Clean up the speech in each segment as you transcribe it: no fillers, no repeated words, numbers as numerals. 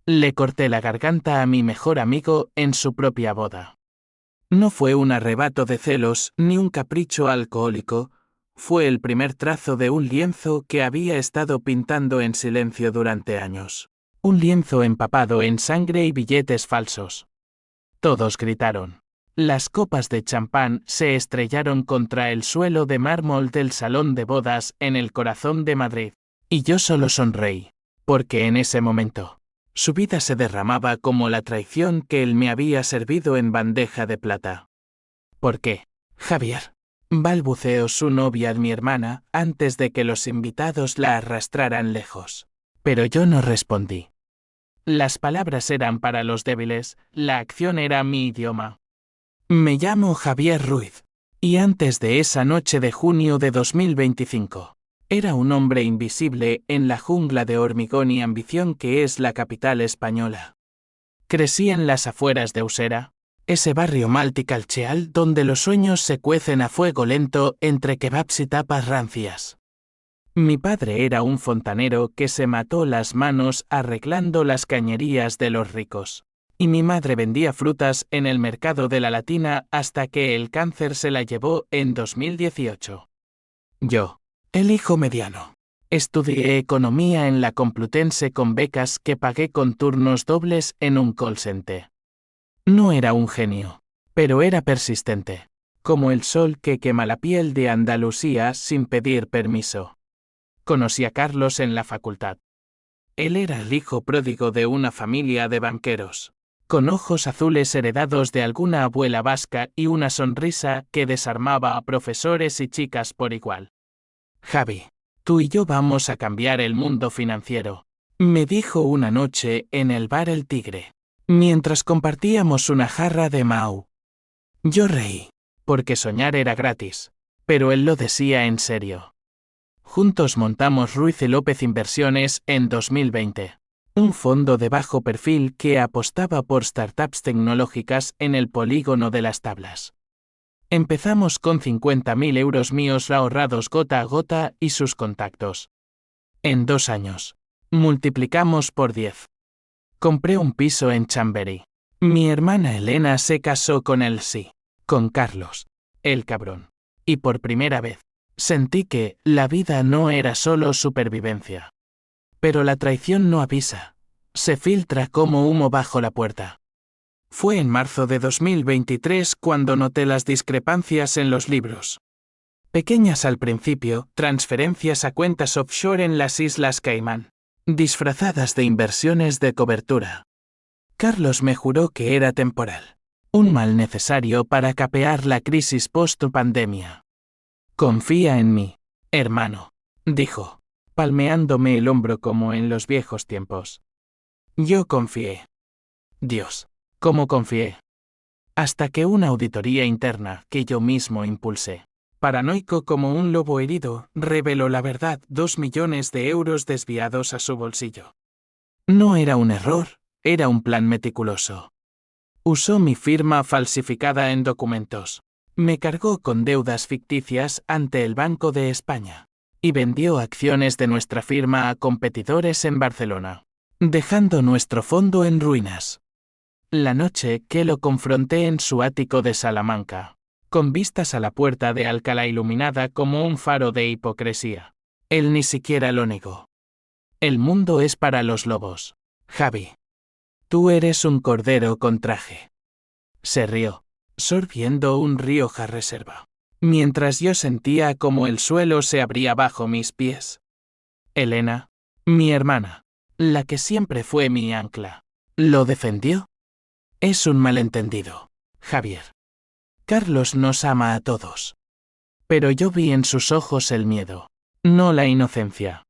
Le corté la garganta a mi mejor amigo en su propia boda. No fue un arrebato de celos ni un capricho alcohólico, fue el primer trazo de un lienzo que había estado pintando en silencio durante años. Un lienzo empapado en sangre y billetes falsos. Todos gritaron. Las copas de champán se estrellaron contra el suelo de mármol del salón de bodas en el corazón de Madrid. Y yo solo sonreí, porque en ese momento, su vida se derramaba como la traición que él me había servido en bandeja de plata. ¿Por qué, Javier? Balbuceó su novia, mi hermana, antes de que los invitados la arrastraran lejos. Pero yo no respondí. Las palabras eran para los débiles, la acción era mi idioma. Me llamo Javier Ruiz, y antes de esa noche de junio de 2025, era un hombre invisible en la jungla de hormigón y ambición que es la capital española. Crecí en las afueras de Usera, ese barrio multicultural donde los sueños se cuecen a fuego lento entre kebabs y tapas rancias. Mi padre era un fontanero que se mató las manos arreglando las cañerías de los ricos. Y mi madre vendía frutas en el mercado de la Latina hasta que el cáncer se la llevó en 2018. Yo, el hijo mediano, estudié economía en la Complutense con becas que pagué con turnos dobles en un call center. No era un genio, pero era persistente, como el sol que quema la piel de Andalucía sin pedir permiso. Conocí a Carlos en la facultad. Él era el hijo pródigo de una familia de banqueros, con ojos azules heredados de alguna abuela vasca y una sonrisa que desarmaba a profesores y chicas por igual. Javi, tú y yo vamos a cambiar el mundo financiero, me dijo una noche en el bar El Tigre, mientras compartíamos una jarra de Mau. Yo reí, porque soñar era gratis, pero él lo decía en serio. Juntos montamos Ruiz y López Inversiones en 2020. Un fondo de bajo perfil que apostaba por startups tecnológicas en el polígono de Las Tablas. Empezamos con 50.000 euros míos ahorrados gota a gota y sus contactos. En 2 años, multiplicamos por 10. Compré un piso en Chamberí. Mi hermana Elena se casó con él, sí, con Carlos, el cabrón. Y por primera vez, sentí que la vida no era solo supervivencia. Pero la traición no avisa. Se filtra como humo bajo la puerta. Fue en marzo de 2023 cuando noté las discrepancias en los libros. Pequeñas al principio, transferencias a cuentas offshore en las Islas Caimán, disfrazadas de inversiones de cobertura. Carlos me juró que era temporal. Un mal necesario para capear la crisis post-pandemia. Confía en mí, hermano, dijo, palmeándome el hombro como en los viejos tiempos. Yo confié. Dios, ¿cómo confié? Hasta que una auditoría interna que yo mismo impulsé, paranoico como un lobo herido, reveló la verdad: 2 millones de euros desviados a su bolsillo. No era un error, era un plan meticuloso. Usó mi firma falsificada en documentos. Me cargó con deudas ficticias ante el Banco de España. Y vendió acciones de nuestra firma a competidores en Barcelona, dejando nuestro fondo en ruinas. La noche que lo confronté en su ático de Salamanca, con vistas a la puerta de Alcalá iluminada como un faro de hipocresía, él ni siquiera lo negó. El mundo es para los lobos, Javi. Tú eres un cordero con traje. Se rió, sorbiendo un Rioja Reserva, mientras yo sentía como el suelo se abría bajo mis pies. Elena, mi hermana, la que siempre fue mi ancla, ¿lo defendió? Es un malentendido, Javier. Carlos nos ama a todos. Pero yo vi en sus ojos el miedo, no la inocencia.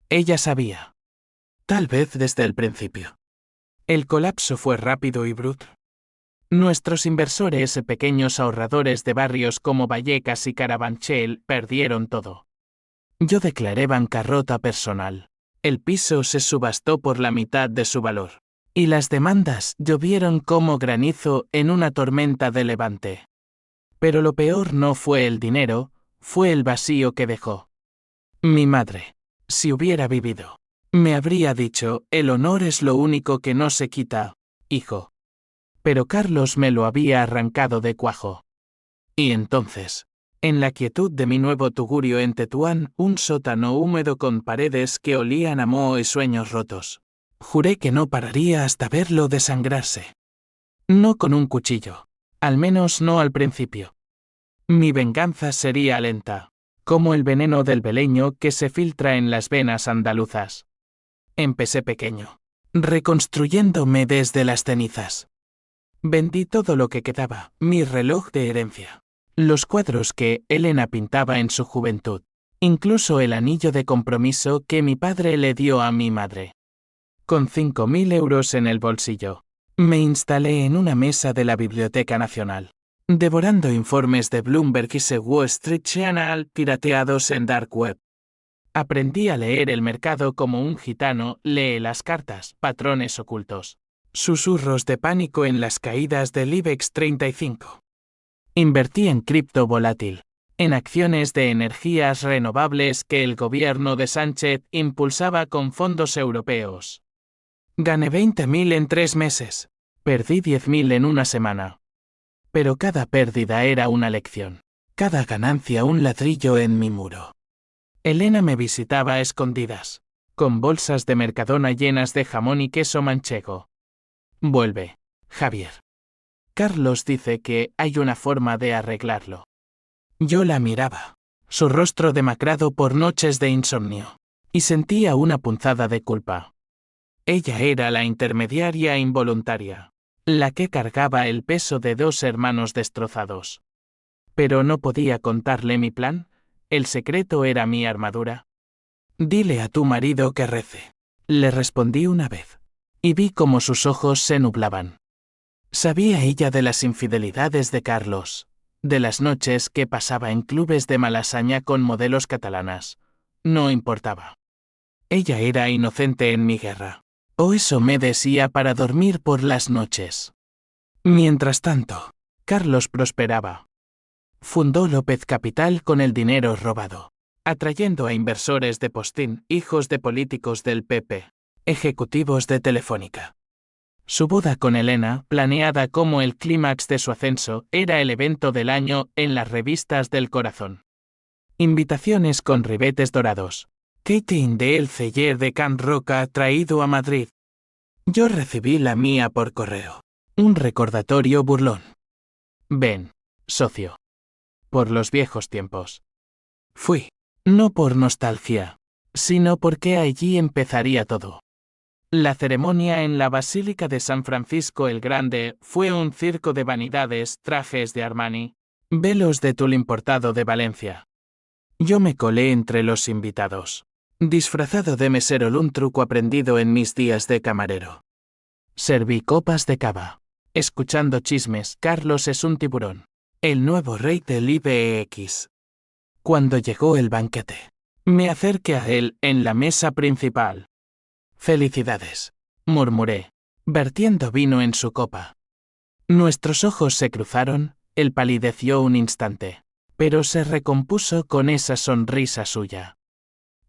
Ella sabía. Tal vez desde el principio. El colapso fue rápido y bruto. Nuestros inversores, pequeños ahorradores de barrios como Vallecas y Carabanchel, perdieron todo. Yo declaré bancarrota personal. El piso se subastó por la mitad de su valor. Y las demandas llovieron como granizo en una tormenta de levante. Pero lo peor no fue el dinero, fue el vacío que dejó. Mi madre, si hubiera vivido, Me habría dicho, el honor es lo único que no se quita, hijo. Pero Carlos me lo había arrancado de cuajo. Y entonces, en la quietud de mi nuevo tugurio en Tetuán, un sótano húmedo con paredes que olían a moho y sueños rotos, juré que no pararía hasta verlo desangrarse. No con un cuchillo. Al menos no al principio. Mi venganza sería lenta, como el veneno del beleño que se filtra en las venas andaluzas. Empecé pequeño, reconstruyéndome desde las cenizas. Vendí todo lo que quedaba, mi reloj de herencia, los cuadros que Elena pintaba en su juventud, incluso el anillo de compromiso que mi padre le dio a mi madre. Con 5.000 euros en el bolsillo, me instalé en una mesa de la Biblioteca Nacional, devorando informes de Bloomberg y The Wall Street Journal pirateados en Dark Web. Aprendí a leer el mercado como un gitano lee las cartas, patrones ocultos, susurros de pánico en las caídas del IBEX 35. Invertí en cripto volátil, en acciones de energías renovables que el gobierno de Sánchez impulsaba con fondos europeos. Gané 20.000 en 3 meses, perdí 10.000 en una semana. Pero cada pérdida era una lección, cada ganancia un ladrillo en mi muro. Elena me visitaba a escondidas, con bolsas de Mercadona llenas de jamón y queso manchego. Vuelve, Javier. Carlos dice que hay una forma de arreglarlo. Yo la miraba, su rostro demacrado por noches de insomnio, y sentía una punzada de culpa. Ella era la intermediaria involuntaria, la que cargaba el peso de 2 hermanos destrozados. Pero no podía contarle mi plan, el secreto era mi armadura. Dile a tu marido que rece, le respondí una vez, y vi cómo sus ojos se nublaban. Sabía ella de las infidelidades de Carlos, de las noches que pasaba en clubes de malasaña con modelos catalanas. No importaba. Ella era inocente en mi guerra. O eso me decía para dormir por las noches. Mientras tanto, Carlos prosperaba. Fundó López Capital con el dinero robado, atrayendo a inversores de Postín, hijos de políticos del PP, ejecutivos de Telefónica. Su boda con Elena, planeada como el clímax de su ascenso, era el evento del año en las revistas del corazón. Invitaciones con ribetes dorados. Catering de El Celler de Can Roca traído a Madrid. Yo recibí la mía por correo. Un recordatorio burlón. Ven, socio. Por los viejos tiempos. Fui, no por nostalgia, sino porque allí empezaría todo. La ceremonia en la Basílica de San Francisco el Grande fue un circo de vanidades, trajes de Armani, velos de tul importado de Valencia. Yo me colé entre los invitados, disfrazado de mesero, un truco aprendido en mis días de camarero. Serví copas de cava. Escuchando chismes, Carlos es un tiburón, el nuevo rey del IBEX. Cuando llegó el banquete, me acerqué a él en la mesa principal. Felicidades, murmuré, vertiendo vino en su copa. Nuestros ojos se cruzaron, él palideció un instante, pero se recompuso con esa sonrisa suya.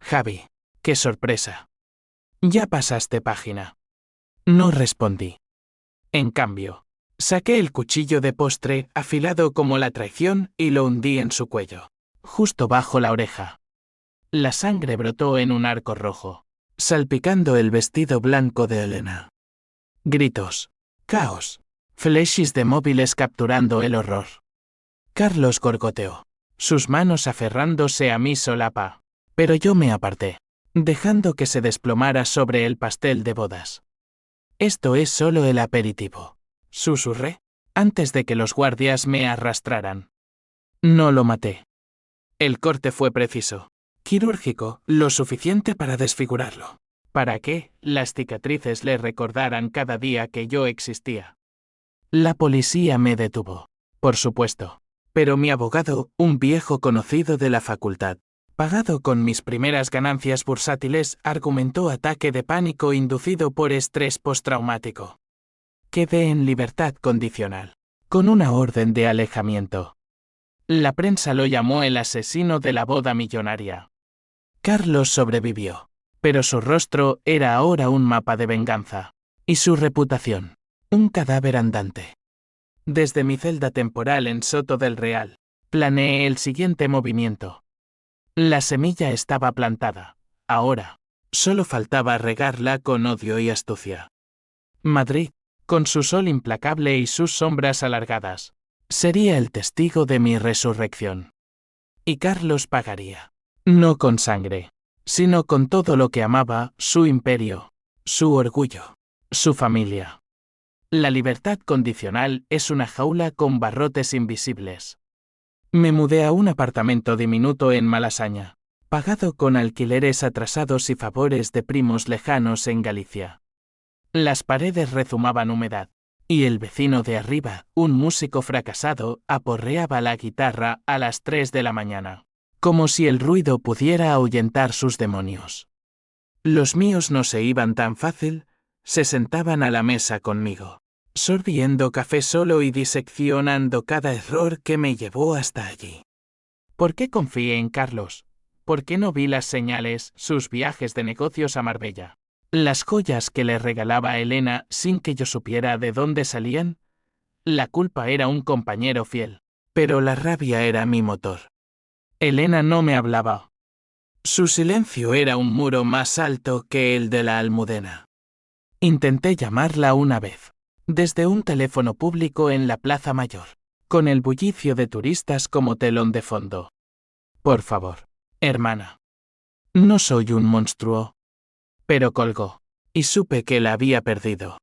Javi, qué sorpresa. Ya pasaste página. No respondí. En cambio, saqué el cuchillo de postre, afilado como la traición, y lo hundí en su cuello, justo bajo la oreja. La sangre brotó en un arco rojo, salpicando el vestido blanco de Elena. Gritos, caos, flashes de móviles capturando el horror. Carlos gorgoteó, sus manos aferrándose a mi solapa, pero yo me aparté, dejando que se desplomara sobre el pastel de bodas. Esto es solo el aperitivo, susurré, antes de que los guardias me arrastraran. No lo maté. El corte fue preciso, quirúrgico, lo suficiente para desfigurarlo, para que las cicatrices le recordaran cada día que yo existía. La policía me detuvo, por supuesto, pero mi abogado, un viejo conocido de la facultad, pagado con mis primeras ganancias bursátiles, argumentó ataque de pánico inducido por estrés postraumático. Quedé en libertad condicional, con una orden de alejamiento. La prensa lo llamó el asesino de la boda millonaria. Carlos sobrevivió, pero su rostro era ahora un mapa de venganza. Y su reputación, un cadáver andante. Desde mi celda temporal en Soto del Real, planeé el siguiente movimiento. La semilla estaba plantada. Ahora, solo faltaba regarla con odio y astucia. Madrid, con su sol implacable y sus sombras alargadas, sería el testigo de mi resurrección. Y Carlos pagaría. No con sangre, sino con todo lo que amaba, su imperio, su orgullo, su familia. La libertad condicional es una jaula con barrotes invisibles. Me mudé a un apartamento diminuto en Malasaña, pagado con alquileres atrasados y favores de primos lejanos en Galicia. Las paredes rezumaban humedad, y el vecino de arriba, un músico fracasado, aporreaba la guitarra a las 3 de la mañana, como si el ruido pudiera ahuyentar sus demonios. Los míos no se iban tan fácil, se sentaban a la mesa conmigo, sorbiendo café solo y diseccionando cada error que me llevó hasta allí. ¿Por qué confié en Carlos? ¿Por qué no vi las señales, sus viajes de negocios a Marbella? Las joyas que le regalaba a Elena sin que yo supiera de dónde salían. La culpa era un compañero fiel, pero la rabia era mi motor. Elena no me hablaba. Su silencio era un muro más alto que el de la Almudena. Intenté llamarla una vez, desde un teléfono público en la Plaza Mayor, con el bullicio de turistas como telón de fondo. Por favor, hermana. No soy un monstruo. Pero colgó, y supe que la había perdido.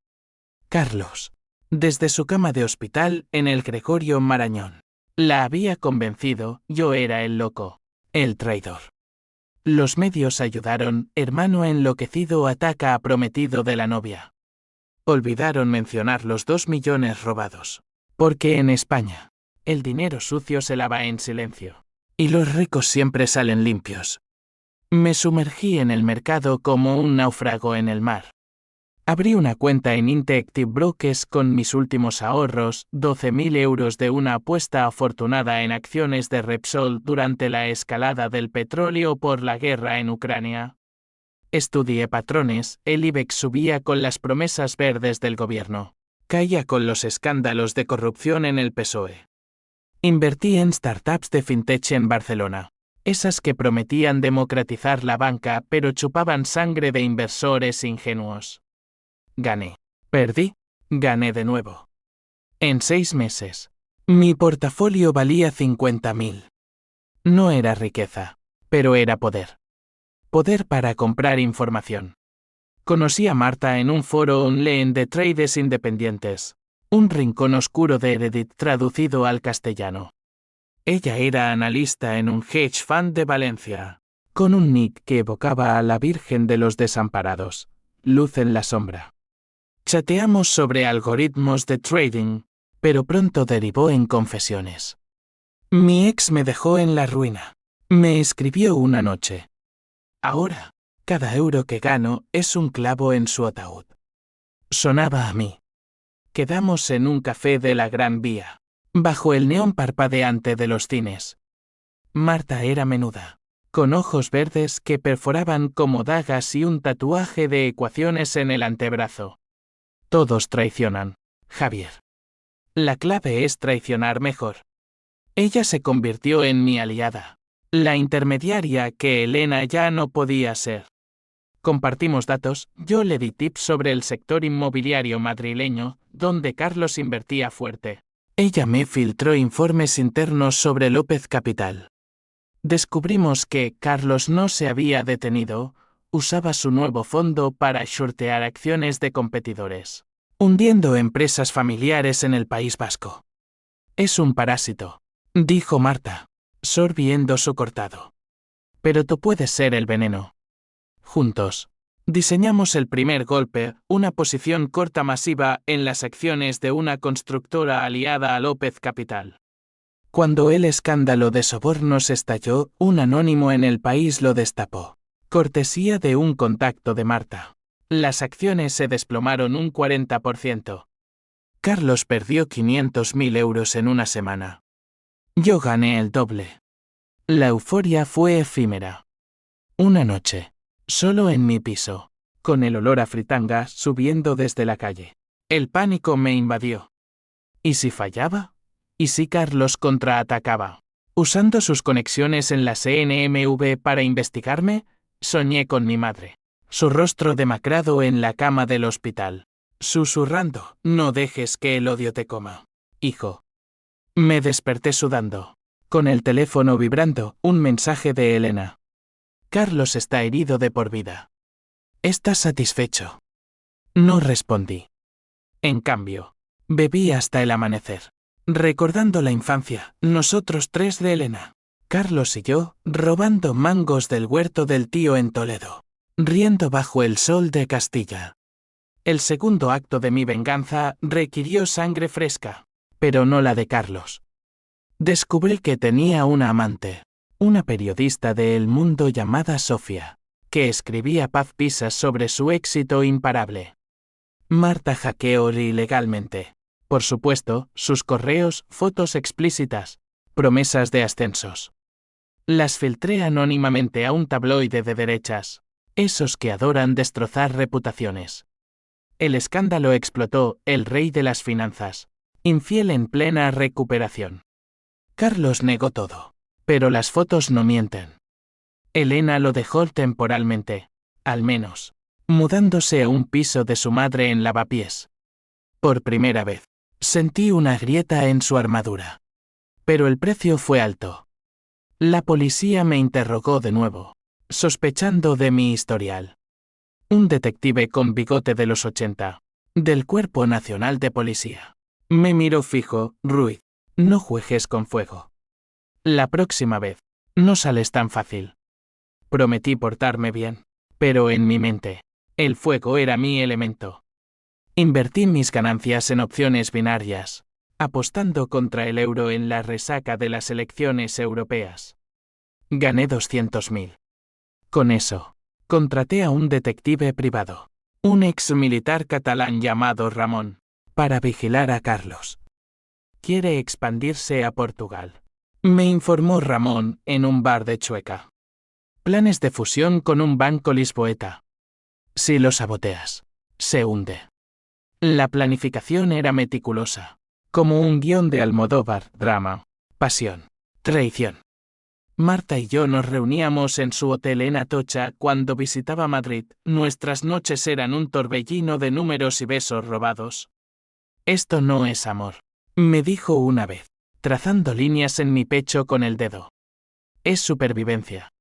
Carlos, desde su cama de hospital en el Gregorio Marañón, la había convencido, yo era el loco, el traidor. Los medios ayudaron, hermano enloquecido ataca a prometido de la novia. Olvidaron mencionar los 2 millones robados, porque en España, el dinero sucio se lava en silencio, y los ricos siempre salen limpios. Me sumergí en el mercado como un náufrago en el mar. Abrí una cuenta en Interactive Brokers con mis últimos ahorros, 12.000 euros de una apuesta afortunada en acciones de Repsol durante la escalada del petróleo por la guerra en Ucrania. Estudié patrones, el IBEX subía con las promesas verdes del gobierno, caía con los escándalos de corrupción en el PSOE. Invertí en startups de fintech en Barcelona. Esas que prometían democratizar la banca pero chupaban sangre de inversores ingenuos. Gané. Perdí. Gané de nuevo. En 6 meses. Mi portafolio valía 50.000. No era riqueza, pero era poder. Poder para comprar información. Conocí a Marta en un foro online de traders independientes. Un rincón oscuro de Reddit traducido al castellano. Ella era analista en un hedge fund de Valencia, con un nick que evocaba a la Virgen de los Desamparados, luz en la sombra. Chateamos sobre algoritmos de trading, pero pronto derivó en confesiones. Mi ex me dejó en la ruina. Me escribió una noche. Ahora, cada euro que gano es un clavo en su ataúd. Sonaba a mí. Quedamos en un café de la Gran Vía, bajo el neón parpadeante de los cines. Marta era menuda, con ojos verdes que perforaban como dagas y un tatuaje de ecuaciones en el antebrazo. Todos traicionan, Javier. La clave es traicionar mejor. Ella se convirtió en mi aliada, la intermediaria que Elena ya no podía ser. Compartimos datos, yo le di tips sobre el sector inmobiliario madrileño, donde Carlos invertía fuerte. Ella me filtró informes internos sobre López Capital. Descubrimos que Carlos no se había detenido, usaba su nuevo fondo para shortear acciones de competidores, hundiendo empresas familiares en el País Vasco. Es un parásito, dijo Marta, sorbiendo su cortado. Pero tú puedes ser el veneno. Juntos, diseñamos el primer golpe, una posición corta masiva en las acciones de una constructora aliada a López Capital. Cuando el escándalo de sobornos estalló, un anónimo en El País lo destapó. Cortesía de un contacto de Marta. Las acciones se desplomaron un 40%. Carlos perdió 500.000 euros en una semana. Yo gané el doble. La euforia fue efímera. Una noche, Solo en mi piso, con el olor a fritanga subiendo desde la calle. El pánico me invadió. ¿Y si fallaba? ¿Y si Carlos contraatacaba? Usando sus conexiones en la CNMV para investigarme, soñé con mi madre. Su rostro demacrado en la cama del hospital. Susurrando, no dejes que el odio te coma. Hijo. Me desperté sudando. Con el teléfono vibrando, un mensaje de Elena. Carlos está herido de por vida. ¿Estás satisfecho? No respondí. En cambio, bebí hasta el amanecer. Recordando la infancia, nosotros tres de Elena, Carlos y yo, robando mangos del huerto del tío en Toledo. Riendo bajo el sol de Castilla. El segundo acto de mi venganza requirió sangre fresca, pero no la de Carlos. Descubrí que tenía una amante, una periodista de El Mundo llamada Sofía, que escribía paz pisas sobre su éxito imparable. Marta hackeó ilegalmente. Por supuesto, sus correos, fotos explícitas, promesas de ascensos. Las filtré anónimamente a un tabloide de derechas, esos que adoran destrozar reputaciones. El escándalo explotó, el rey de las finanzas, infiel en plena recuperación. Carlos negó todo, pero las fotos no mienten. Elena lo dejó temporalmente, al menos, mudándose a un piso de su madre en Lavapiés. Por primera vez, sentí una grieta en su armadura. Pero el precio fue alto. La policía me interrogó de nuevo, sospechando de mi historial. Un detective con bigote de los 80, del Cuerpo Nacional de Policía. Me miró fijo, Ruiz. No juegues con fuego. La próxima vez, no sales tan fácil. Prometí portarme bien, pero en mi mente, el fuego era mi elemento. Invertí mis ganancias en opciones binarias, apostando contra el euro en la resaca de las elecciones europeas. Gané 200.000. Con eso, contraté a un detective privado, un ex militar catalán llamado Ramón, para vigilar a Carlos. Quiere expandirse a Portugal, me informó Ramón en un bar de Chueca. Planes de fusión con un banco lisboeta. Si lo saboteas, se hunde. La planificación era meticulosa, como un guión de Almodóvar, drama, pasión, traición. Marta y yo nos reuníamos en su hotel en Atocha cuando visitaba Madrid. Nuestras noches eran un torbellino de números y besos robados. Esto no es amor, me dijo una vez, trazando líneas en mi pecho con el dedo. Es supervivencia.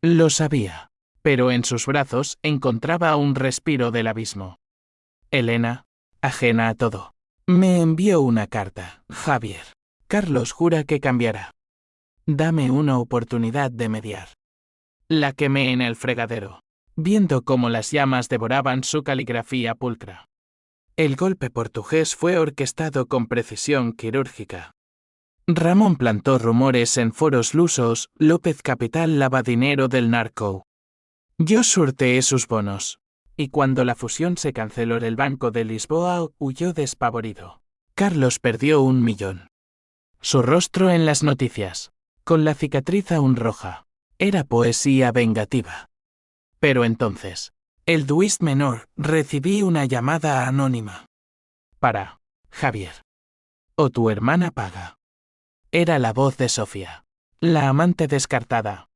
Lo sabía, pero en sus brazos encontraba un respiro del abismo. Elena, ajena a todo, me envió una carta. Javier. Carlos jura que cambiará. Dame una oportunidad de mediar. La quemé en el fregadero, viendo cómo las llamas devoraban su caligrafía pulcra. El golpe portugués fue orquestado con precisión quirúrgica. Ramón plantó rumores en foros lusos, López Capital lavadinero del narco. Yo sorteé sus bonos. Y cuando la fusión se canceló el Banco de Lisboa, huyó despavorido. Carlos perdió 1 millón. Su rostro en las noticias, con la cicatriz aún roja, era poesía vengativa. Pero entonces, el Duist menor, recibí una llamada anónima. Para, Javier. O tu hermana paga. Era la voz de Sofía, la amante descartada.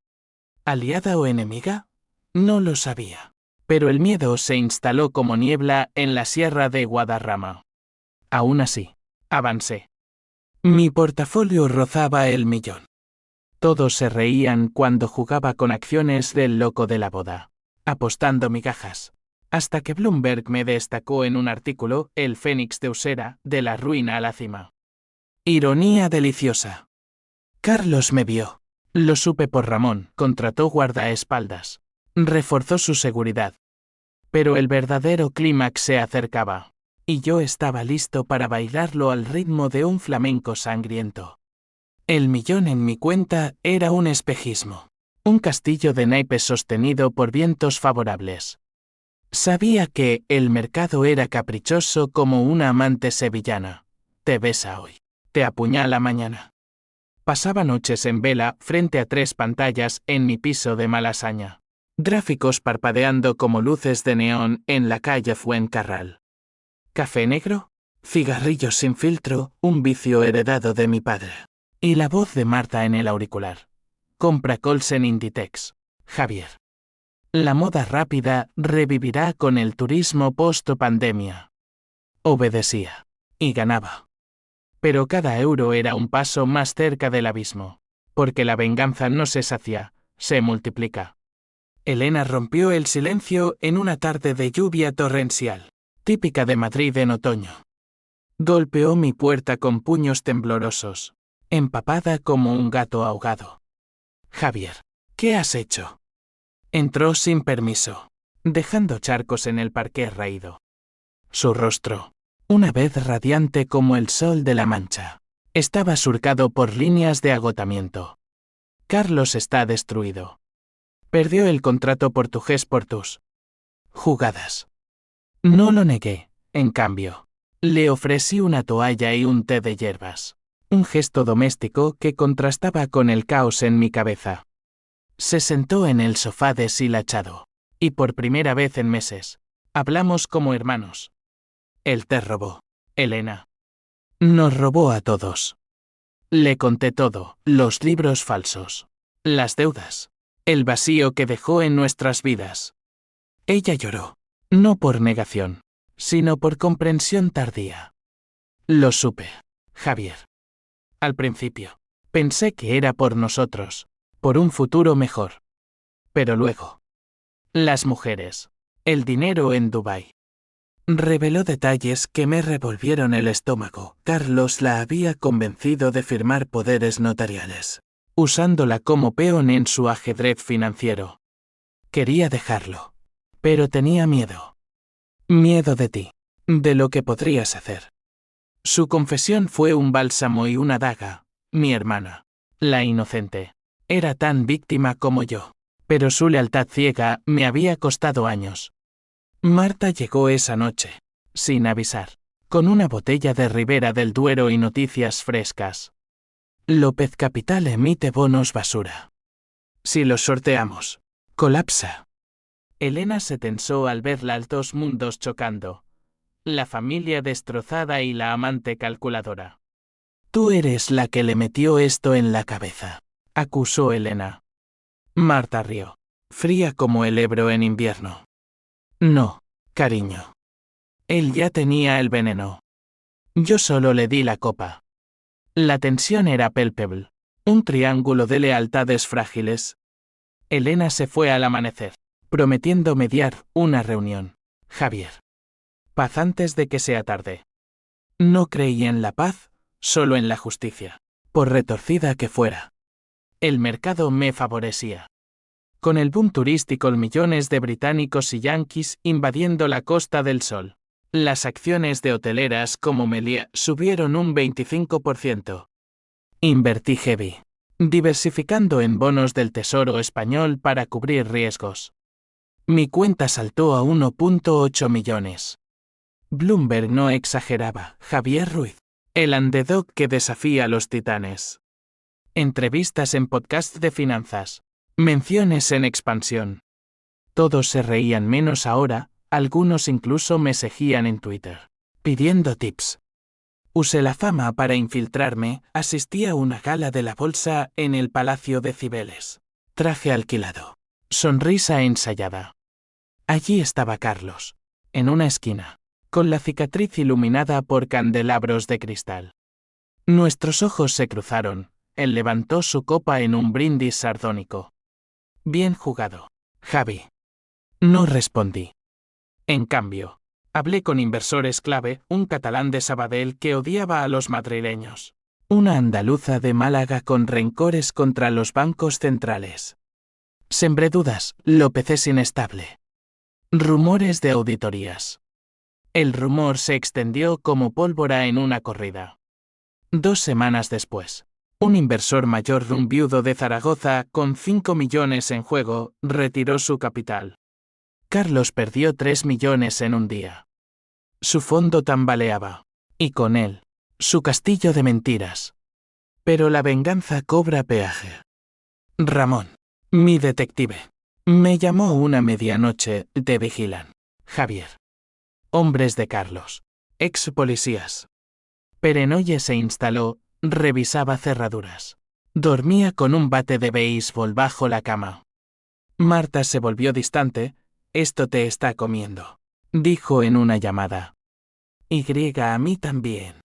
¿Aliada o enemiga? No lo sabía. Pero el miedo se instaló como niebla en la sierra de Guadarrama. Aún así, avancé. Mi portafolio rozaba el 1 millón. Todos se reían cuando jugaba con acciones del loco de la boda, apostando migajas, hasta que Bloomberg me destacó en un artículo, El Fénix de Usera, de la ruina a la cima. Ironía deliciosa. Carlos me vio. Lo supe por Ramón, contrató guardaespaldas. Reforzó su seguridad. Pero el verdadero clímax se acercaba, y yo estaba listo para bailarlo al ritmo de un flamenco sangriento. El 1 millón en mi cuenta era un espejismo, un castillo de naipes sostenido por vientos favorables. Sabía que el mercado era caprichoso como una amante sevillana. Te besa hoy, te apuñala mañana. Pasaba noches en vela frente a 3 pantallas en mi piso de Malasaña. Gráficos parpadeando como luces de neón en la calle Fuencarral. Café negro, cigarrillos sin filtro, un vicio heredado de mi padre. Y la voz de Marta en el auricular. Compra Cols en Inditex. Javier. La moda rápida revivirá con el turismo post-pandemia. Obedecía. Y ganaba. Pero cada euro era un paso más cerca del abismo. Porque la venganza no se sacia, se multiplica. Elena rompió el silencio en una tarde de lluvia torrencial, típica de Madrid en otoño. Golpeó mi puerta con puños temblorosos, empapada como un gato ahogado. Javier, ¿qué has hecho? Entró sin permiso, dejando charcos en el parqué raído. Su rostro, una vez radiante como el sol de la Mancha, estaba surcado por líneas de agotamiento. Carlos está destruido. Perdió el contrato portugués por tus jugadas. No lo negué, en cambio. Le ofrecí una toalla y un té de hierbas. Un gesto doméstico que contrastaba con el caos en mi cabeza. Se sentó en el sofá deshilachado. Y por primera vez en meses, hablamos como hermanos. Él te robó, Elena. Nos robó a todos. Le conté todo, los libros falsos, las deudas, el vacío que dejó en nuestras vidas. Ella lloró, no por negación, sino por comprensión tardía. Lo supe, Javier. Al principio, pensé que era por nosotros, por un futuro mejor. Pero luego, las mujeres, el dinero en Dubái. Reveló detalles que me revolvieron el estómago. Carlos la había convencido de firmar poderes notariales, usándola como peón en su ajedrez financiero. Quería dejarlo, pero tenía miedo. Miedo de ti, de lo que podrías hacer. Su confesión fue un bálsamo y una daga. Mi hermana, la inocente, era tan víctima como yo, pero su lealtad ciega me había costado años. Marta llegó esa noche, sin avisar, con una botella de Ribera del Duero y noticias frescas. López Capital emite bonos basura. Si los sorteamos, colapsa. Elena se tensó al ver los dos mundos chocando. La familia destrozada y la amante calculadora. Tú eres la que le metió esto en la cabeza, acusó Elena. Marta rió, fría como el Ebro en invierno. No, cariño. Él ya tenía el veneno. Yo solo le di la copa. La tensión era palpable, un triángulo de lealtades frágiles. Elena se fue al amanecer, prometiendo mediar una reunión. Javier. Paz antes de que sea tarde. No creí en la paz, solo en la justicia, por retorcida que fuera. El mercado me favorecía. Con el boom turístico, millones de británicos y yanquis invadiendo la Costa del Sol. Las acciones de hoteleras como Meliá subieron un 25%. Invertí heavy, diversificando en bonos del Tesoro español para cubrir riesgos. Mi cuenta saltó a 1.8 millones. Bloomberg no exageraba. Javier Ruiz, el underdog que desafía a los titanes. Entrevistas en podcast de finanzas. Menciones en expansión. Todos se reían menos ahora, algunos incluso me seguían en Twitter, pidiendo tips. Usé la fama para infiltrarme, asistí a una gala de la bolsa en el Palacio de Cibeles. Traje alquilado. Sonrisa ensayada. Allí estaba Carlos, en una esquina, con la cicatriz iluminada por candelabros de cristal. Nuestros ojos se cruzaron, él levantó su copa en un brindis sardónico. Bien jugado, Javi. No respondí. En cambio, hablé con inversores clave, un catalán de Sabadell que odiaba a los madrileños, una andaluza de Málaga con rencores contra los bancos centrales. Sembré dudas, López es inestable. Rumores de auditorías. El rumor se extendió como pólvora en una corrida. 2 semanas después, un inversor mayor, un viudo de Zaragoza, con 5 millones en juego, retiró su capital. Carlos perdió 3 millones en un día. Su fondo tambaleaba. Y con él, su castillo de mentiras. Pero la venganza cobra peaje. Ramón, mi detective, Me llamó una medianoche de Vigilan. Javier. Hombres de Carlos. Ex policías. Perenoye se instaló, revisaba cerraduras. Dormía con un bate de béisbol bajo la cama. Marta se volvió distante. Esto te está comiendo, dijo en una llamada. A mí también.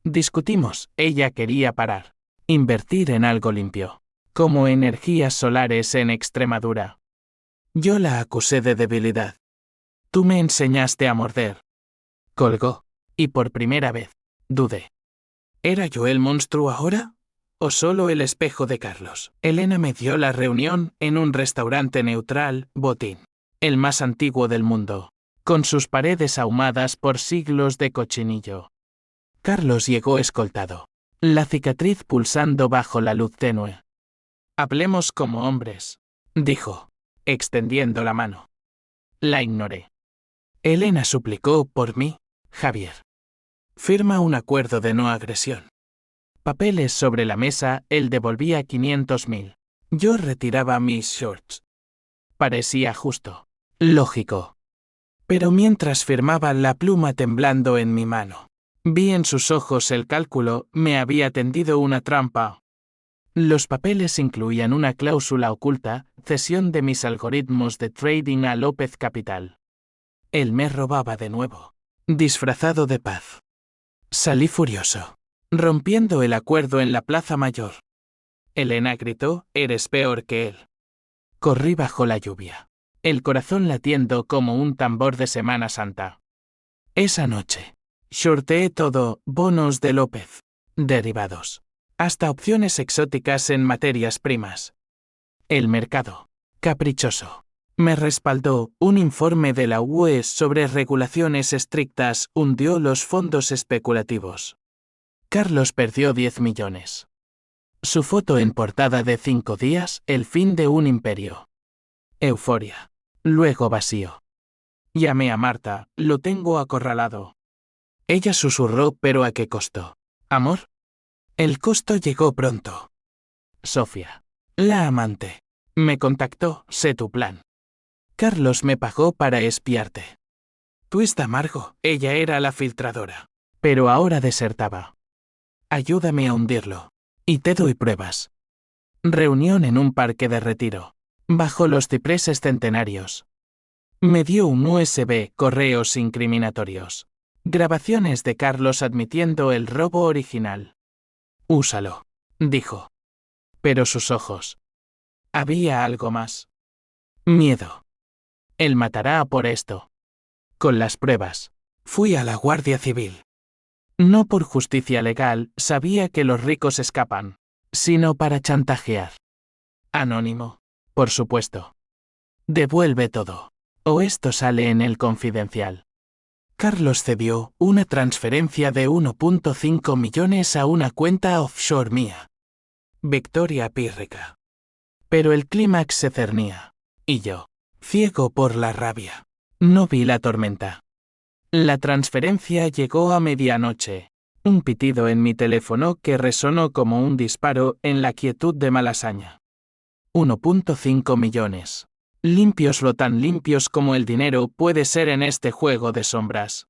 Discutimos, ella quería parar. Invertir en algo limpio, como energías solares en Extremadura. Yo la acusé de debilidad. Tú me enseñaste a morder. Colgó, y por primera vez, dudé. ¿Era yo el monstruo ahora? ¿O solo el espejo de Carlos? Elena me dio la reunión en un restaurante neutral, Botín, el más antiguo del mundo, con sus paredes ahumadas por siglos de cochinillo. Carlos llegó escoltado, la cicatriz pulsando bajo la luz tenue. Hablemos como hombres, dijo, extendiendo la mano. La ignoré. Elena suplicó por mí, Javier. Firma un acuerdo de no agresión. Papeles sobre la mesa, él devolvía 500.000. Yo retiraba mis shorts. Parecía justo. Lógico. Pero mientras firmaba, la pluma temblando en mi mano. Vi en sus ojos el cálculo, me había tendido una trampa. Los papeles incluían una cláusula oculta, cesión de mis algoritmos de trading a López Capital. Él me robaba de nuevo, disfrazado de paz. Salí furioso, rompiendo el acuerdo en la Plaza Mayor. Elena gritó, eres peor que él. Corrí bajo la lluvia, el corazón latiendo como un tambor de Semana Santa. Esa noche, shorteé todo, bonos de López, derivados, hasta opciones exóticas en materias primas. El mercado, caprichoso, me respaldó. Un informe de la UE sobre regulaciones estrictas hundió los fondos especulativos. Carlos perdió 10 millones. Su foto en portada de 5 días, el fin de un imperio. Euforia. Luego vacío. Llamé a Marta, lo tengo acorralado. Ella susurró, pero ¿a qué costo? ¿Amor? El costo llegó pronto. Sofía, la amante, me contactó, sé tu plan. Carlos me pagó para espiarte. Twist amargo, ella era la filtradora. Pero ahora desertaba. Ayúdame a hundirlo. Y te doy pruebas. Reunión en un parque de retiro. Bajo los cipreses centenarios. Me dio un USB, correos incriminatorios. Grabaciones de Carlos admitiendo el robo original. Úsalo, dijo. Pero sus ojos. Había algo más. Miedo. Él matará por esto. Con las pruebas, fui a la Guardia Civil. No por justicia legal, sabía que los ricos escapan, sino para chantajear. Anónimo, por supuesto. Devuelve todo, o esto sale en el Confidencial. Carlos cedió una transferencia de 1.5 millones a una cuenta offshore mía. Victoria pírrica. Pero el clímax se cernía, y yo, ciego por la rabia, no vi la tormenta. La transferencia llegó a medianoche. Un pitido en mi teléfono que resonó como un disparo en la quietud de Malasaña. 1.5 millones. Limpios, lo tan limpios como el dinero puede ser en este juego de sombras.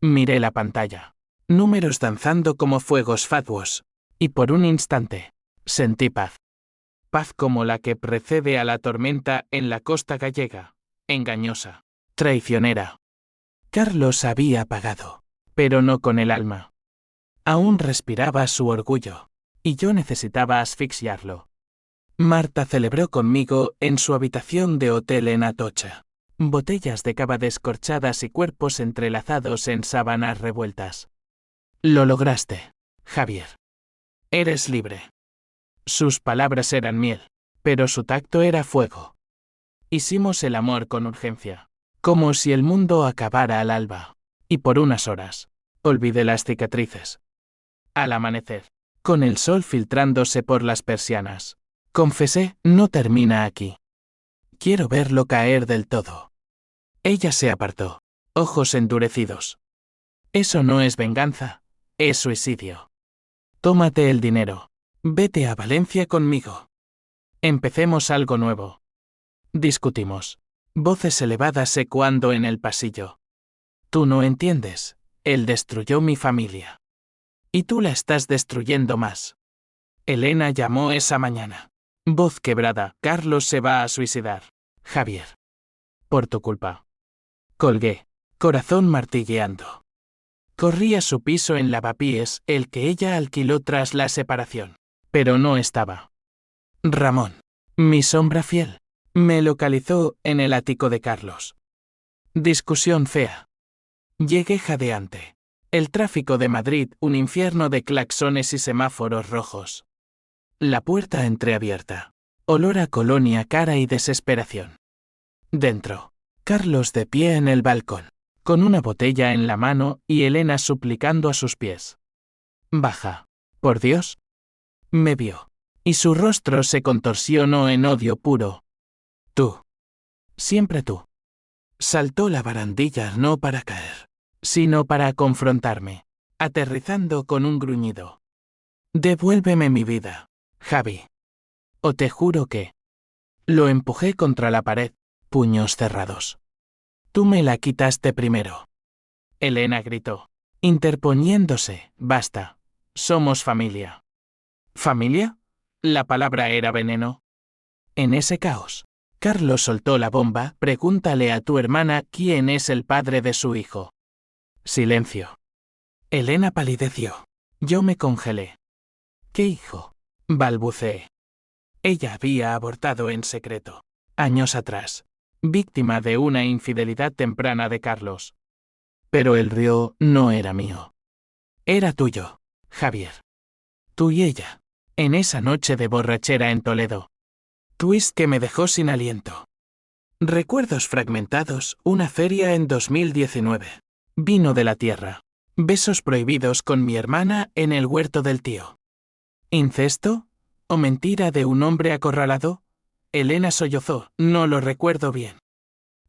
Miré la pantalla. Números danzando como fuegos fatuos. Y por un instante, sentí paz. Paz como la que precede a la tormenta en la costa gallega. Engañosa. Traicionera. Carlos había pagado, pero no con el alma. Aún respiraba su orgullo, y yo necesitaba asfixiarlo. Marta celebró conmigo en su habitación de hotel en Atocha. Botellas de cava descorchadas y cuerpos entrelazados en sábanas revueltas. Lo lograste, Javier. Eres libre. Sus palabras eran miel, pero su tacto era fuego. Hicimos el amor con urgencia, como si el mundo acabara al alba, y por unas horas, olvidé las cicatrices. Al amanecer, con el sol filtrándose por las persianas, confesé, no termina aquí. Quiero verlo caer del todo. Ella se apartó, ojos endurecidos. Eso no es venganza, es suicidio. Tómate el dinero. Vete a Valencia conmigo. Empecemos algo nuevo. Discutimos. Voces elevadas ecoando en el pasillo. Tú no entiendes. Él destruyó mi familia. Y tú la estás destruyendo más. Elena llamó esa mañana. Voz quebrada. Carlos se va a suicidar. Javier. Por tu culpa. Colgué. Corazón martilleando. Corrí a su piso en Lavapiés, el que ella alquiló tras la separación. Pero no estaba. Ramón. Mi sombra fiel. Me localizó en el ático de Carlos. Discusión fea. Llegué jadeante. El tráfico de Madrid, un infierno de claxones y semáforos rojos. La puerta entreabierta. Olor a colonia cara y desesperación. Dentro. Carlos de pie en el balcón, con una botella en la mano y Elena suplicando a sus pies. Baja. Por Dios. Me vio. Y su rostro se contorsionó en odio puro. Tú. Siempre tú. Saltó la barandilla no para caer, sino para confrontarme, aterrizando con un gruñido. Devuélveme mi vida, Javi. O te juro que... Lo empujé contra la pared, puños cerrados. Tú me la quitaste primero. Elena gritó, interponiéndose. Basta. Somos familia. ¿Familia? La palabra era veneno. En ese caos, Carlos soltó la bomba. Pregúntale a tu hermana quién es el padre de su hijo. Silencio. Elena palideció. Yo me congelé. ¿Qué hijo? Balbuceé. Ella había abortado en secreto, años atrás, víctima de una infidelidad temprana de Carlos. Pero el río no era mío. Era tuyo, Javier. Tú y ella, en esa noche de borrachera en Toledo. Twist que me dejó sin aliento. Recuerdos fragmentados, una feria en 2019. Vino de la tierra. Besos prohibidos con mi hermana en el huerto del tío. ¿Incesto? ¿O mentira de un hombre acorralado? Elena sollozó, no lo recuerdo bien.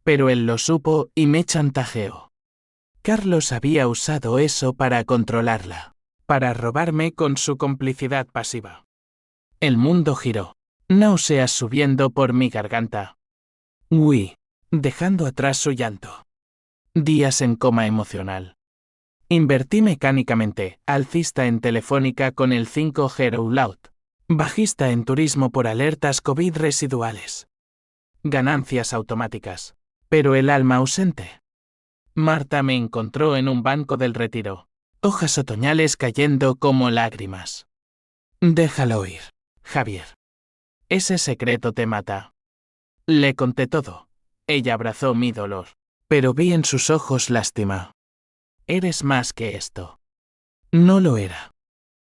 Pero él lo supo y me chantajeó. Carlos había usado eso para controlarla, para robarme con su complicidad pasiva. El mundo giró, náuseas subiendo por mi garganta. Huí, dejando atrás su llanto. Días en coma emocional. Invertí mecánicamente, alcista en Telefónica con el 5G rollout. Bajista en turismo por alertas COVID residuales. Ganancias automáticas. Pero el alma ausente. Marta me encontró en un banco del retiro. Hojas otoñales cayendo como lágrimas. Déjalo ir, Javier. Ese secreto te mata. Le conté todo. Ella abrazó mi dolor. Pero vi en sus ojos lástima. Eres más que esto. No lo era.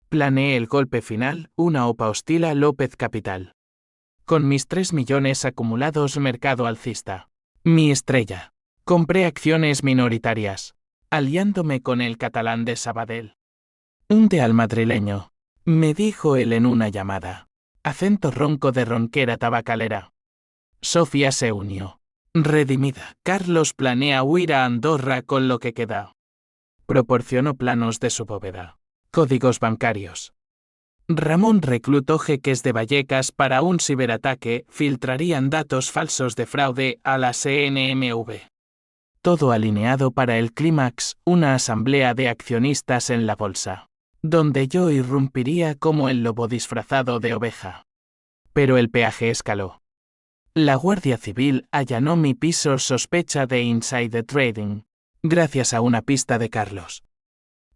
Planeé el golpe final, una OPA hostil a López Capital. Con mis 3 millones acumulados mercado alcista. Mi estrella. Compré acciones minoritarias, aliándome con el catalán de Sabadell. Hunde al madrileño, me dijo él en una llamada. Acento ronco de ronquera tabacalera. Sofía se unió. Redimida, Carlos planea huir a Andorra con lo que queda. Proporcionó planos de su bóveda. Códigos bancarios. Ramón reclutó jeques de Vallecas para un ciberataque, filtrarían datos falsos de fraude a la CNMV. Todo alineado para el clímax, una asamblea de accionistas en la bolsa, donde yo irrumpiría como el lobo disfrazado de oveja. Pero el peaje escaló. La Guardia Civil allanó mi piso sospecha de insider trading, gracias a una pista de Carlos.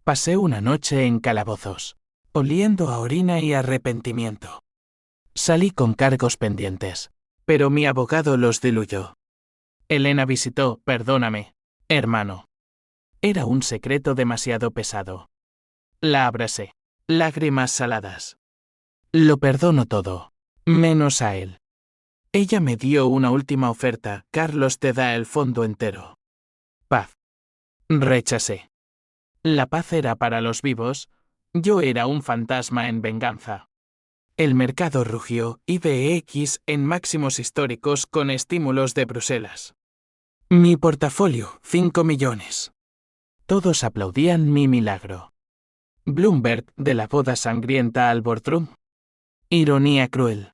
Pasé una noche en calabozos, oliendo a orina y arrepentimiento. Salí con cargos pendientes, pero mi abogado los diluyó. Elena visitó, perdóname, hermano. Era un secreto demasiado pesado. La abracé. Lágrimas saladas. Lo perdono todo, menos a él. Ella me dio una última oferta, Carlos te da el fondo entero. Paz. Rechacé. La paz era para los vivos, yo era un fantasma en venganza. El mercado rugió, IBEX en máximos históricos con estímulos de Bruselas. Mi portafolio, 5 millones. Todos aplaudían mi milagro. Bloomberg, de la boda sangrienta al boardroom. Ironía cruel.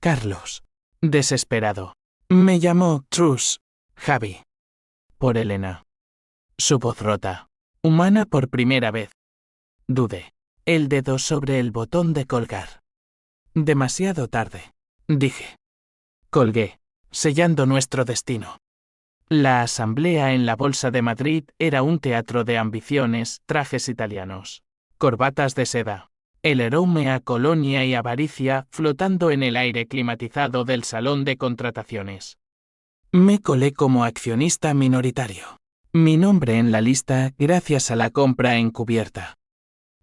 Carlos. Desesperado. Me llamó Truss, Javi. Por Elena. Su voz rota. Humana por primera vez. Dudé. El dedo sobre el botón de colgar. Demasiado tarde, dije. Colgué, sellando nuestro destino. La asamblea en la Bolsa de Madrid era un teatro de ambiciones, trajes italianos, corbatas de seda, el aroma a colonia y avaricia flotando en el aire climatizado del salón de contrataciones. Me colé como accionista minoritario. Mi nombre en la lista gracias a la compra encubierta.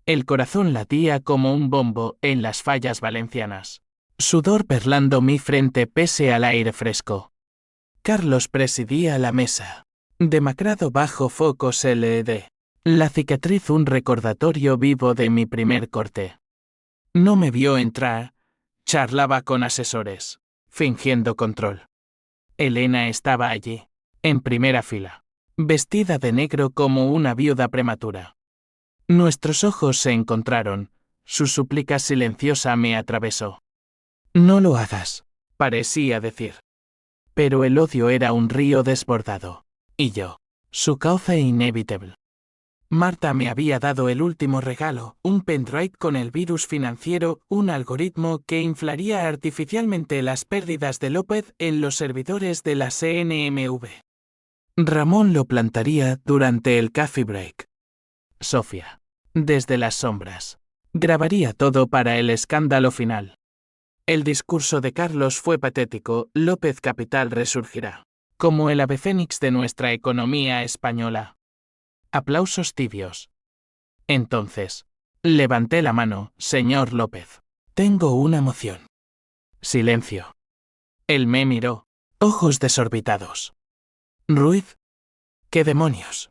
El corazón latía como un bombo en las fallas valencianas. Sudor perlando mi frente pese al aire fresco. Carlos presidía la mesa. Demacrado bajo focos LED. La cicatriz un recordatorio vivo de mi primer corte. No me vio entrar. Charlaba con asesores, fingiendo control. Elena estaba allí, en primera fila, vestida de negro como una viuda prematura. Nuestros ojos se encontraron. Su súplica silenciosa me atravesó. No lo hagas, parecía decir. Pero el odio era un río desbordado. Y yo, su cauce inevitable. Marta me había dado el último regalo, un pendrive con el virus financiero, un algoritmo que inflaría artificialmente las pérdidas de López en los servidores de la CNMV. Ramón lo plantaría durante el coffee break. Sofía, desde las sombras, grabaría todo para el escándalo final. El discurso de Carlos fue patético. López Capital resurgirá, como el ave fénix de nuestra economía española. Aplausos tibios. Entonces, levanté la mano, señor López. Tengo una moción. Silencio. Él me miró, ojos desorbitados. Ruiz. ¿Qué demonios?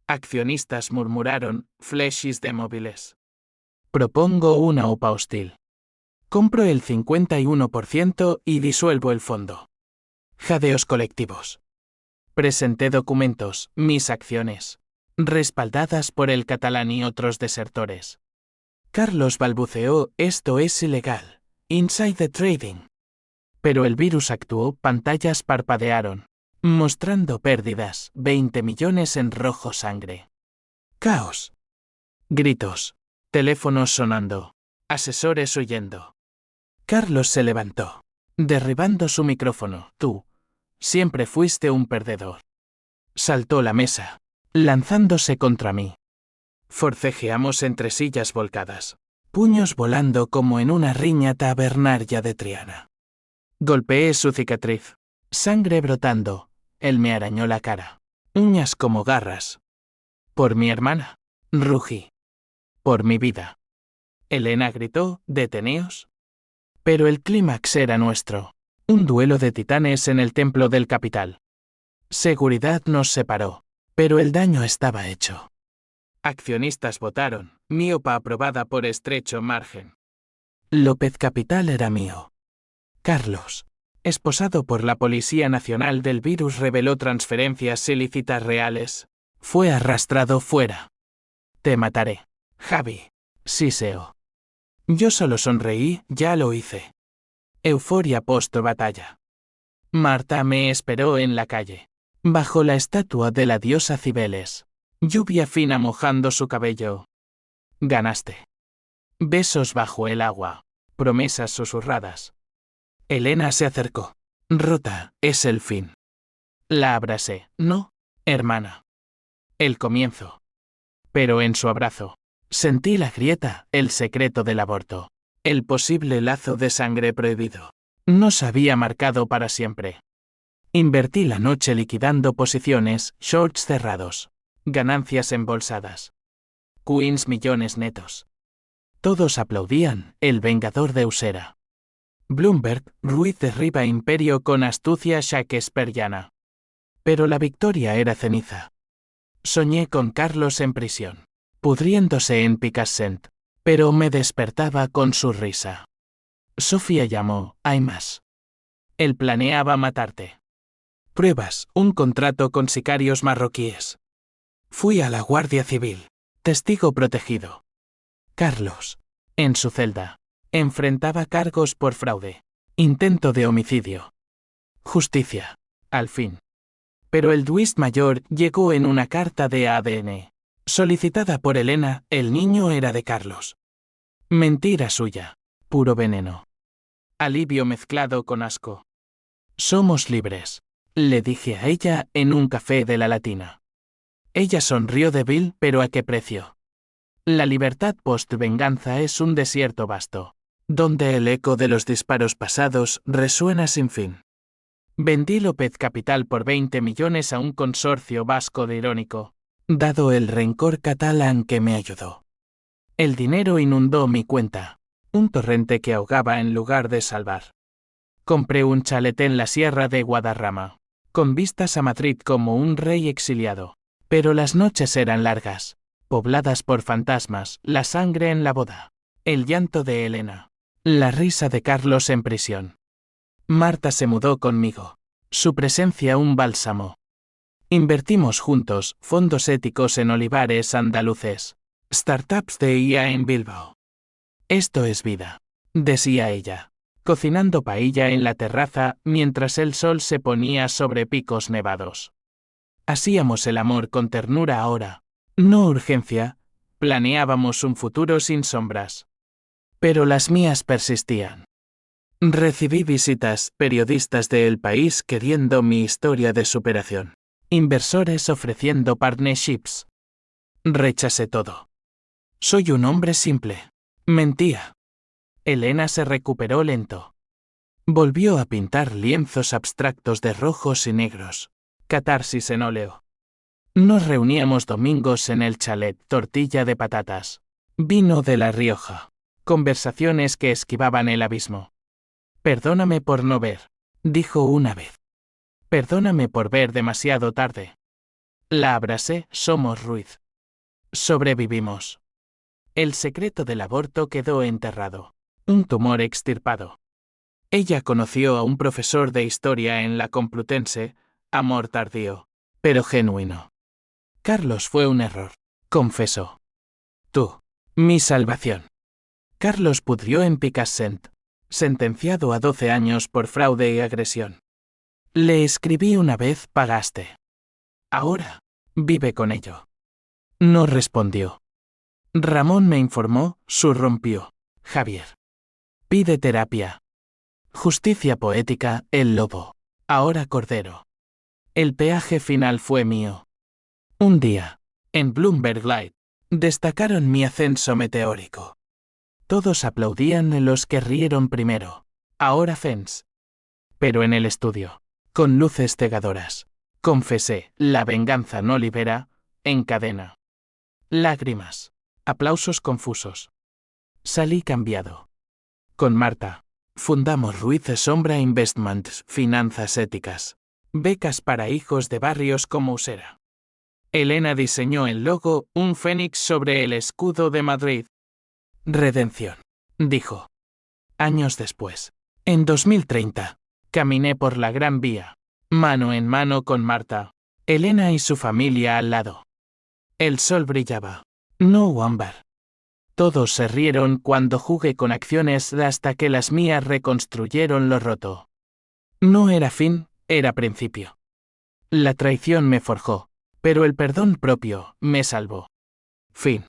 Accionistas murmuraron, flechis de móviles. Propongo una OPA hostil. Compro el 51% y disuelvo el fondo. Jadeos colectivos. Presenté documentos, mis acciones, respaldadas por el catalán y otros desertores. Carlos balbuceó, esto es ilegal. Inside trading. Pero el virus actuó, pantallas parpadearon, mostrando pérdidas, 20 millones en rojo sangre. Caos. Gritos. Teléfonos sonando. Asesores huyendo. Carlos se levantó, derribando su micrófono. Tú, siempre fuiste un perdedor. Saltó la mesa, lanzándose contra mí. Forcejeamos entre sillas volcadas, puños volando como en una riña tabernaria de Triana. Golpeé su cicatriz, sangre brotando, él me arañó la cara, uñas como garras. Por mi hermana, rugí. Por mi vida. Elena gritó, deteneos. Pero el clímax era nuestro. Un duelo de titanes en el templo del capital. Seguridad nos separó, pero el daño estaba hecho. Accionistas votaron, mi OPA aprobada por estrecho margen. López Capital era mío. Carlos, esposado por la Policía Nacional del Virus, reveló transferencias ilícitas reales. Fue arrastrado fuera. Te mataré, Javi. Siseo. Yo solo sonreí, ya lo hice. Euforia post-batalla. Marta me esperó en la calle, bajo la estatua de la diosa Cibeles. Lluvia fina mojando su cabello. Ganaste. Besos bajo el agua. Promesas susurradas. Elena se acercó. Rota, es el fin. La abracé. No, hermana. El comienzo. Pero en su abrazo, sentí la grieta, el secreto del aborto. El posible lazo de sangre prohibido. Nos había marcado para siempre. Invertí la noche liquidando posiciones, shorts cerrados. Ganancias embolsadas. Queens millones netos. Todos aplaudían, el vengador de Usera. Bloomberg, Ruiz derriba imperio con astucia shakespeariana. Pero la victoria era ceniza. Soñé con Carlos en prisión, pudriéndose en Picassent, pero me despertaba con su risa. Sofía llamó, hay más. Él planeaba matarte. Pruebas, un contrato con sicarios marroquíes. Fui a la Guardia Civil, testigo protegido. Carlos, en su celda, enfrentaba cargos por fraude, intento de homicidio. Justicia. Al fin. Pero el twist mayor llegó en una carta de ADN. Solicitada por Elena, el niño era de Carlos. Mentira suya. Puro veneno. Alivio mezclado con asco. Somos libres, le dije a ella en un café de la Latina. Ella sonrió débil, pero ¿a qué precio? La libertad post-venganza es un desierto vasto, donde el eco de los disparos pasados resuena sin fin. Vendí López Capital por 20 millones a un consorcio vasco de Irónico, dado el rencor catalán que me ayudó. El dinero inundó mi cuenta, un torrente que ahogaba en lugar de salvar. Compré un chalet en la sierra de Guadarrama, con vistas a Madrid como un rey exiliado. Pero las noches eran largas, pobladas por fantasmas, la sangre en la boda, el llanto de Elena, la risa de Carlos en prisión. Marta se mudó conmigo. Su presencia un bálsamo. Invertimos juntos, fondos éticos en olivares andaluces, startups de IA en Bilbao. Esto es vida, decía ella, cocinando paella en la terraza mientras el sol se ponía sobre picos nevados. Hacíamos el amor con ternura ahora, no urgencia, planeábamos un futuro sin sombras. Pero las mías persistían. Recibí visitas, periodistas de El País queriendo mi historia de superación. Inversores ofreciendo partnerships. Rechacé todo. Soy un hombre simple. Mentía. Elena se recuperó lento. Volvió a pintar lienzos abstractos de rojos y negros. Catarsis en óleo. Nos reuníamos domingos en el chalet, tortilla de patatas, vino de La Rioja, conversaciones que esquivaban el abismo. Perdóname por no ver, dijo una vez. Perdóname por ver demasiado tarde. La abracé, somos Ruiz. Sobrevivimos. El secreto del aborto quedó enterrado. Un tumor extirpado. Ella conoció a un profesor de historia en la Complutense, amor tardío, pero genuino. Carlos fue un error, confesó. Tú, mi salvación. Carlos pudrió en Picassent, sentenciado a 12 años por fraude y agresión. Le escribí una vez, pagaste. Ahora, vive con ello. No respondió. Ramón me informó, surrumpió. Javier. Pide terapia. Justicia poética, el lobo. Ahora cordero. El peaje final fue mío. Un día, en Bloomberg Light, destacaron mi ascenso meteórico. Todos aplaudían los que rieron primero. Ahora Fens. Pero en el estudio, con luces cegadoras, confesé, la venganza no libera, en cadena. Lágrimas. Aplausos confusos. Salí cambiado. Con Marta, fundamos Ruiz Sombra Investments, finanzas éticas. Becas para hijos de barrios como Usera. Elena diseñó el logo, un fénix sobre el escudo de Madrid. Redención, dijo. Años después, en 2030, caminé por la Gran Vía, mano en mano con Marta, Elena y su familia al lado. El sol brillaba, no ámbar. Todos se rieron cuando jugué con acciones hasta que las mías reconstruyeron lo roto. No era fin, era principio. La traición me forjó, pero el perdón propio me salvó. Fin.